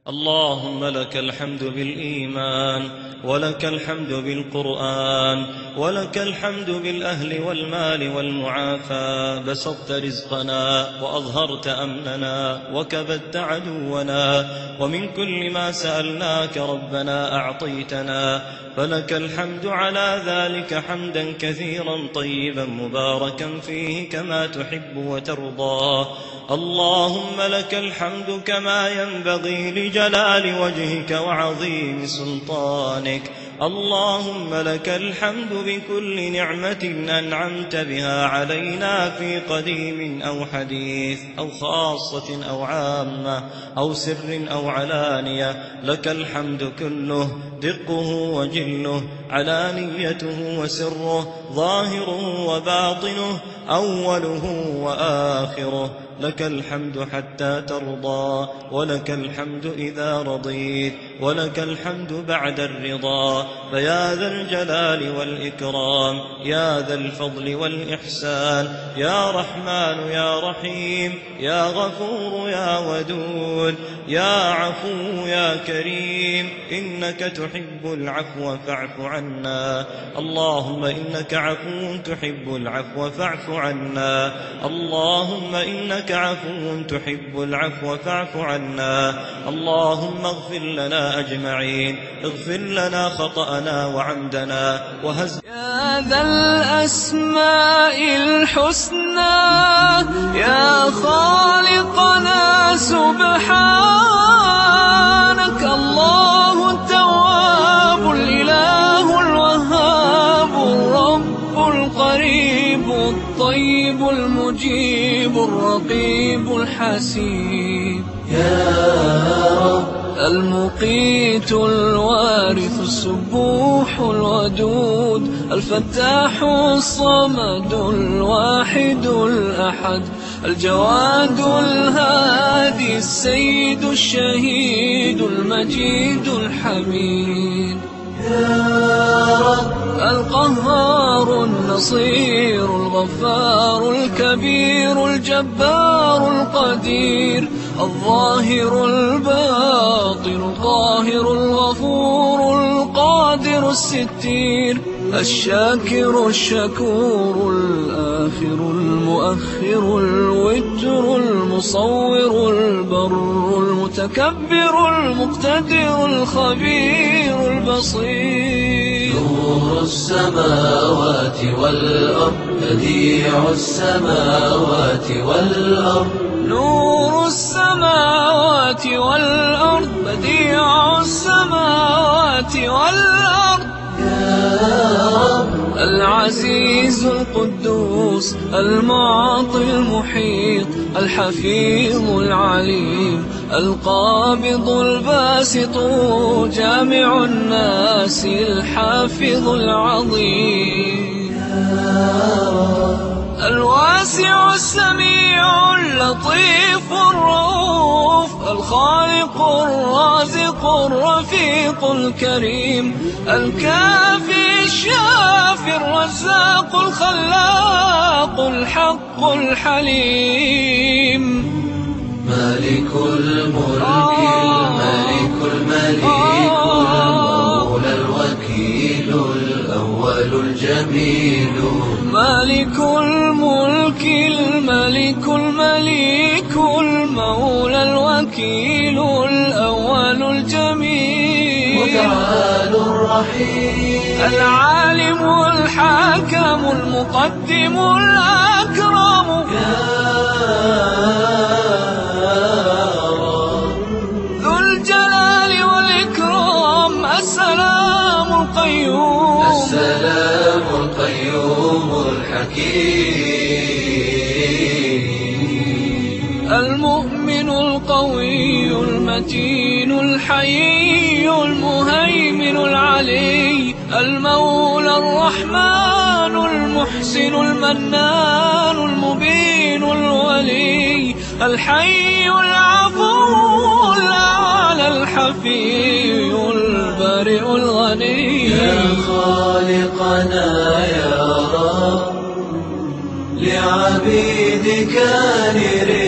اللهم لك الحمد بالإيمان، ولك الحمد بالقرآن، ولك الحمد بالأهل والمال والمعافاة. بسطت رزقنا وأظهرت أمننا وكبدت عدونا، ومن كل ما سألناك ربنا أعطيتنا، فلك الحمد على ذلك حمدا كثيرا طيبا مباركا فيه كما تحب وترضى. اللهم لك الحمد كما ينبغي لجلال وجهك وعظيم سلطانك. اللهم لك الحمد بكل نعمة أنعمت بها علينا في قديم أو حديث أو خاصة أو عامة أو سر أو علانية. لك الحمد كله، دقه وجله، علانيته وسره، ظاهره وباطنه، أوله وآخره. لك الحمد حتى ترضى، ولك الحمد إذا رضيت، ولك الحمد بعد الرضا. فيا ذا الجلال والإكرام، يا ذا الفضل والإحسان، يا رحمن يا رحيم، يا غفور يا ودود، يا عفو يا كريم، إنك تحب العفو فاعف عنا. اللهم إنك عفو تحب العفو فاعف عنا. اللهم إنك عفو تحب العفو فاعف عنا. اللهم اغفر لنا أجمعين، اغفر لنا خطأنا وعمدنا وهزلنا. يا ذا الأسماء الحسنى، يا خالقنا سبحانك. الله التواب، الإله الوهاب، الرب القريب، الطيب المجيب، الرقيب الحسيب. يا رب المقيت الوارث السبوح الودود، الفتاح الصمد الواحد الأحد، الجواد الهادي، السيد الشهيد، المجيد الحميد. يا رب القهار النصير، الغفار الكبير، الجبار القدير، الظاهر الباطن، القاهر الغفور، القادر الستير، الشاكر الشكور، الآخر المؤخر، الوتر المصور، البر المتكبر، المقتدر، الخبير البصير. نور السماوات والأرض، بديع السماوات والأرض. نور السماوات والأرض، بديع السماوات والأرض. يا رب العزيز القدوس، المعطي المحيط، الحفيظ العليم، القابض الباسط، جامع الناس، الحافظ العظيم. يا رب الواسع السميع، اللطيف الرؤوف، الخالق الرازق، الرفيق الكريم، الكافي الشافي، الرزاق الخلاق، الحق الحليم. مالك الملك، الملك المليك، المولى الوكيل، الأول الجميل. مالك الملك، الملك المليك، المولى الوكيل، الأول الجميل. متعال الرحيم، العالم الحاكم، المقدم الأكرم. ذو الجلال والإكرام، السلام القيوم، السلام القيوم الحكيم. المؤمن القوي المتين الحيي المهيمن العلي، المولى الرحمن المحسن المنان المبين الولي، الحي العفو الأعلى الحفي البارئ الغني. يا خالقنا يا رب لعبيدك نري